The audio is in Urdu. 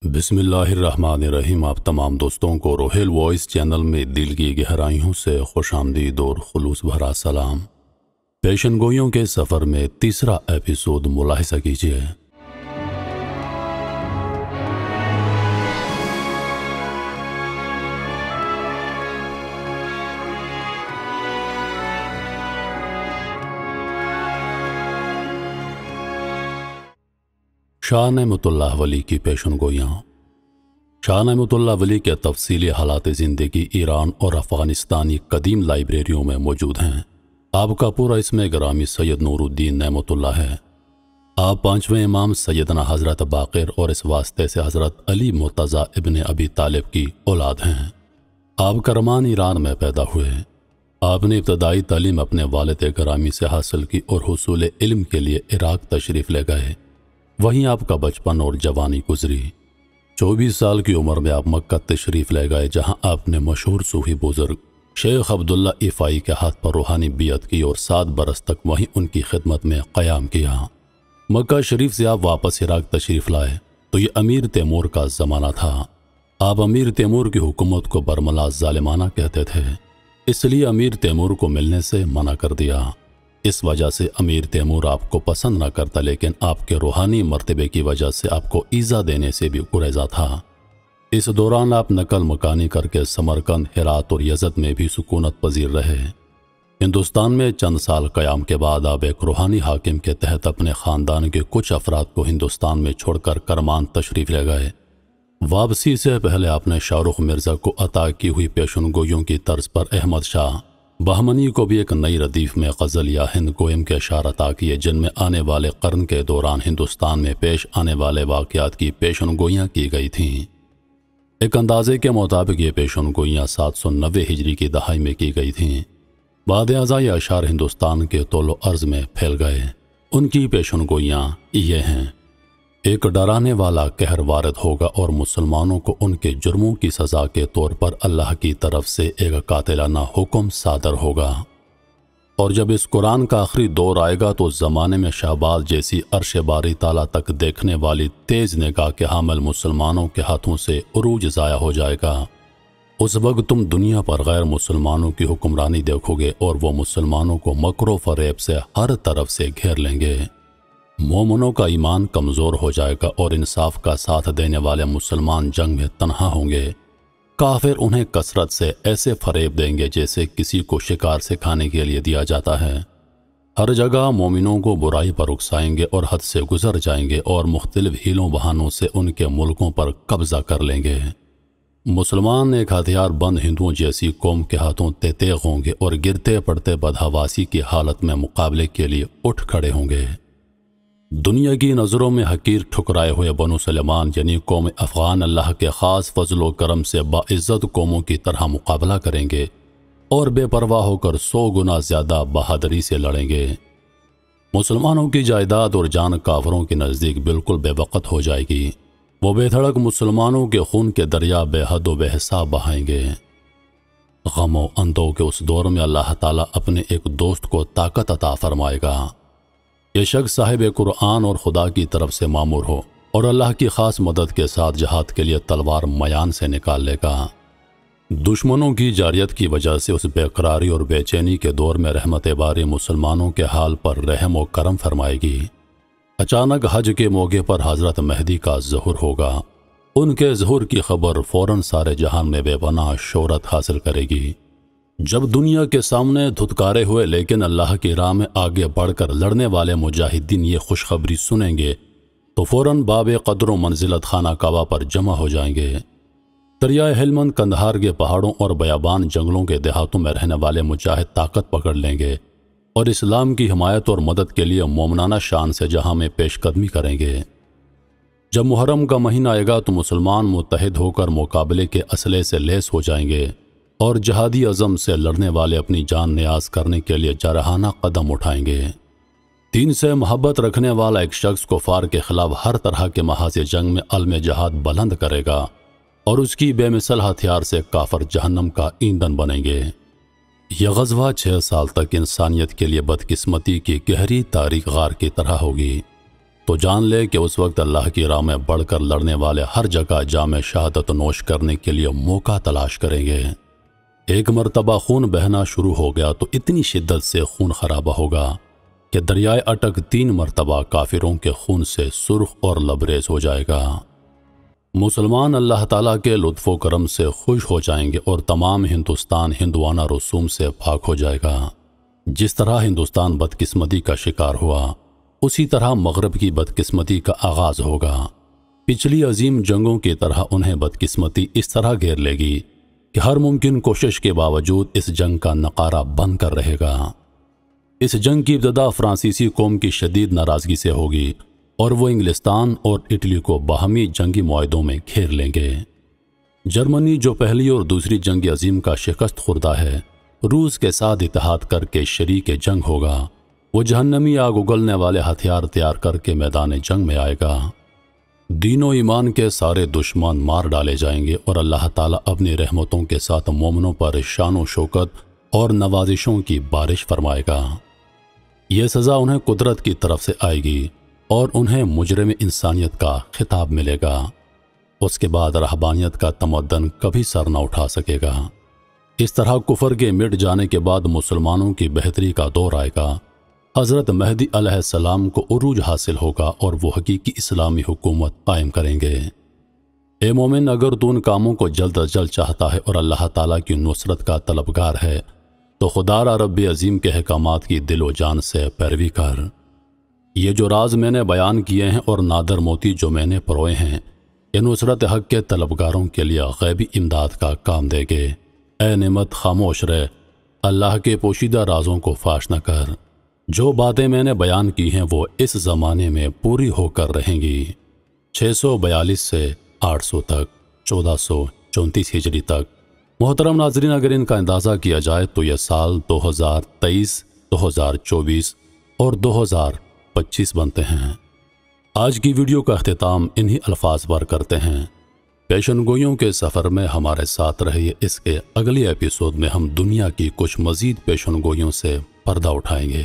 بسم اللہ الرحمن الرحیم۔ آپ تمام دوستوں کو روہیل وائس چینل میں دل کی گہرائیوں سے خوش آمدید اور خلوص بھرا سلام۔ پیشن گوئیوں کے سفر میں تیسرا ایپیسوڈ ملاحظہ کیجیے۔ شاہ نعمت اللہ ولی کی پیشن گوئیاں۔ شاہ نعمت اللہ ولی کے تفصیلی حالات زندگی ایران اور افغانستانی قدیم لائبریریوں میں موجود ہیں۔ آپ کا پورا اسم گرامی سید نور الدین نعمت اللہ ہے۔ آپ پانچویں امام سیدنا حضرت باقر اور اس واسطے سے حضرت علی مرتضیٰ ابن ابی طالب کی اولاد ہیں۔ آپ کرمان ایران میں پیدا ہوئے۔ آپ نے ابتدائی تعلیم اپنے والد گرامی سے حاصل کی اور حصول علم کے لیے عراق تشریف لے گئے۔ وہیں آپ کا بچپن اور جوانی گزری۔ 24 سال کی عمر میں آپ مکہ تشریف لے گئے، جہاں آپ نے مشہور صوفی بزرگ شیخ عبداللہ عیفائی کے ہاتھ پر روحانی بیعت کی اور 7 برس تک وہیں ان کی خدمت میں قیام کیا۔ مکہ شریف سے آپ واپس عراق تشریف لائے تو یہ امیر تیمور کا زمانہ تھا۔ آپ امیر تیمور کی حکومت کو برملا ظالمانہ کہتے تھے، اس لیے امیر تیمور کو ملنے سے منع کر دیا۔ اس وجہ سے امیر تیمور آپ کو پسند نہ کرتا، لیکن آپ کے روحانی مرتبے کی وجہ سے آپ کو ایذا دینے سے بھی گریزا تھا۔ اس دوران آپ نقل مکانی کر کے سمرقند، ہرات اور یزد میں بھی سکونت پذیر رہے۔ ہندوستان میں چند سال قیام کے بعد آپ ایک روحانی حاکم کے تحت اپنے خاندان کے کچھ افراد کو ہندوستان میں چھوڑ کر کرمان تشریف لے گئے۔ واپسی سے پہلے آپ نے شاہ رخ مرزا کو عطا کی ہوئی پیشن گوئیوں کی طرز پر احمد شاہ بہمنی کو بھی ایک نئی ردیف میں غزل یا ہند گوئم کے اشعار عطا کیے، جن میں آنے والے قرن کے دوران ہندوستان میں پیش آنے والے واقعات کی پیشن گوئیاں کی گئی تھیں۔ ایک اندازے کے مطابق یہ پیشن گوئیاں 790 ہجری کی دہائی میں کی گئی تھیں۔ بعد ازاں یہ اشعار ہندوستان کے طول و عرض میں پھیل گئے۔ ان کی پیشن گوئیاں یہ ہیں: ایک ڈرانے والا قہر وارد ہوگا اور مسلمانوں کو ان کے جرموں کی سزا کے طور پر اللہ کی طرف سے ایک قاتلانہ حکم صادر ہوگا، اور جب اس قرآن کا آخری دور آئے گا تو زمانے میں شہباز جیسی عرش باری تعالیٰ تک دیکھنے والی تیز نگاہ کے حامل مسلمانوں کے ہاتھوں سے عروج ضائع ہو جائے گا۔ اس وقت تم دنیا پر غیر مسلمانوں کی حکمرانی دیکھو گے اور وہ مسلمانوں کو مکر و فریب سے ہر طرف سے گھیر لیں گے۔ مومنوں کا ایمان کمزور ہو جائے گا اور انصاف کا ساتھ دینے والے مسلمان جنگ میں تنہا ہوں گے۔ کافر انہیں کثرت سے ایسے فریب دیں گے جیسے کسی کو شکار سے کھانے کے لیے دیا جاتا ہے۔ ہر جگہ مومنوں کو برائی پر اکسائیں گے اور حد سے گزر جائیں گے اور مختلف ہیلوں بہانوں سے ان کے ملکوں پر قبضہ کر لیں گے۔ مسلمان ایک ہتھیار بند ہندوؤں جیسی قوم کے ہاتھوں تیغ ہوں گے اور گرتے پڑتے بدحواسی کی حالت میں مقابلے کے لیے اٹھ کھڑے ہوں گے۔ دنیا کی نظروں میں حقیر ٹھکرائے ہوئے بنو سلیمان یعنی قوم افغان اللہ کے خاص فضل و کرم سے باعزت قوموں کی طرح مقابلہ کریں گے اور بے پرواہ ہو کر 100 گنا زیادہ بہادری سے لڑیں گے۔ مسلمانوں کی جائیداد اور جان کافروں کے نزدیک بالکل بے وقت ہو جائے گی۔ وہ بے دھڑک مسلمانوں کے خون کے دریا بے حد و بے حساب بہائیں گے۔ غم و اندوہ کے اس دور میں اللہ تعالیٰ اپنے ایک دوست کو طاقت عطا فرمائے گا۔ یہ شخص صاحب قرآن اور خدا کی طرف سے مامور ہو اور اللہ کی خاص مدد کے ساتھ جہاد کے لیے تلوار میان سے نکال لے گا۔ دشمنوں کی جاریت کی وجہ سے اس بے قراری اور بے چینی کے دور میں رحمت باری مسلمانوں کے حال پر رحم و کرم فرمائے گی۔ اچانک حج کے موقع پر حضرت مہدی کا ظہور ہوگا۔ ان کے ظہور کی خبر فوراً سارے جہان میں بے پناہ شہرت حاصل کرے گی۔ جب دنیا کے سامنے دھتکارے ہوئے لیکن اللہ کی راہ میں آگے بڑھ کر لڑنے والے مجاہدین یہ خوشخبری سنیں گے تو فوراً باب قدر و منزلت خانہ کعبہ پر جمع ہو جائیں گے۔ دریائے ہلمند، کندہار کے پہاڑوں اور بیابان جنگلوں کے دیہاتوں میں رہنے والے مجاہد طاقت پکڑ لیں گے اور اسلام کی حمایت اور مدد کے لیے مومنانہ شان سے جہاں میں پیش قدمی کریں گے۔ جب محرم کا مہینہ آئے گا تو مسلمان متحد ہو کر مقابلے کے اسلحے سے لیس ہو جائیں گے اور جہادی عزم سے لڑنے والے اپنی جان نیاز کرنے کے لیے جارحانہ قدم اٹھائیں گے۔ دین سے محبت رکھنے والا ایک شخص کفار کے خلاف ہر طرح کے محاذ جنگ میں علم جہاد بلند کرے گا اور اس کی بے مثل ہتھیار سے کافر جہنم کا ایندھن بنیں گے۔ یہ غزوہ 6 سال تک انسانیت کے لیے بدقسمتی کی گہری تاریک غار کی طرح ہوگی۔ تو جان لے کہ اس وقت اللہ کی راہ میں بڑھ کر لڑنے والے ہر جگہ جام شہادت نوش کرنے کے لیے موقع تلاش کریں گے۔ ایک مرتبہ خون بہنا شروع ہو گیا تو اتنی شدت سے خون خرابہ ہوگا کہ دریائے اٹک 3 مرتبہ کافروں کے خون سے سرخ اور لبریز ہو جائے گا۔ مسلمان اللہ تعالیٰ کے لطف و کرم سے خوش ہو جائیں گے اور تمام ہندوستان ہندوانہ رسوم سے پاک ہو جائے گا۔ جس طرح ہندوستان بدقسمتی کا شکار ہوا، اسی طرح مغرب کی بدقسمتی کا آغاز ہوگا۔ پچھلی عظیم جنگوں کی طرح انہیں بدقسمتی اس طرح گھیر لے گی کہ ہر ممکن کوشش کے باوجود اس جنگ کا نقارہ بن کر رہے گا۔ اس جنگ کی ابتدا فرانسیسی قوم کی شدید ناراضگی سے ہوگی اور وہ انگلستان اور اٹلی کو باہمی جنگی معاہدوں میں گھیر لیں گے۔ جرمنی جو پہلی اور دوسری جنگ عظیم کا شکست خوردہ ہے، روس کے ساتھ اتحاد کر کے شریک جنگ ہوگا۔ وہ جہنمی آگ اگلنے والے ہتھیار تیار کر کے میدان جنگ میں آئے گا۔ دین و ایمان کے سارے دشمن مار ڈالے جائیں گے اور اللہ تعالیٰ اپنی رحمتوں کے ساتھ مومنوں پر شان و شوکت اور نوازشوں کی بارش فرمائے گا۔ یہ سزا انہیں قدرت کی طرف سے آئے گی اور انہیں مجرم انسانیت کا خطاب ملے گا۔ اس کے بعد رہبانیت کا تمدن کبھی سر نہ اٹھا سکے گا۔ اس طرح کفر کے مٹ جانے کے بعد مسلمانوں کی بہتری کا دور آئے گا۔ حضرت مہدی علیہ السلام کو عروج حاصل ہوگا اور وہ حقیقی اسلامی حکومت قائم کریں گے۔ اے مومن، اگر تو ان کاموں کو جلد از جلد چاہتا ہے اور اللہ تعالیٰ کی نصرت کا طلبگار ہے تو خدا رب عظیم کے احکامات کی دل و جان سے پیروی کر۔ یہ جو راز میں نے بیان کیے ہیں اور نادر موتی جو میں نے پروئے ہیں، یہ نصرت حق کے طلبگاروں کے لیے غیبی امداد کا کام دے گے۔ اے نعمت، خاموش رہ، اللہ کے پوشیدہ رازوں کو فاش نہ کر۔ جو باتیں میں نے بیان کی ہیں وہ اس زمانے میں پوری ہو کر رہیں گی۔ 642 سے 800 تک، 1434 ہجری تک۔ محترم ناظرین، اگر ان کا اندازہ کیا جائے تو یہ سال 2023، 2024 اور 2025 بنتے ہیں۔ آج کی ویڈیو کا اختتام انہی الفاظ پر کرتے ہیں۔ پیشن گوئیوں کے سفر میں ہمارے ساتھ رہیے۔ اس کے اگلی ایپیسوڈ میں ہم دنیا کی کچھ مزید پیشن گوئیوں سے پردہ اٹھائیں گے۔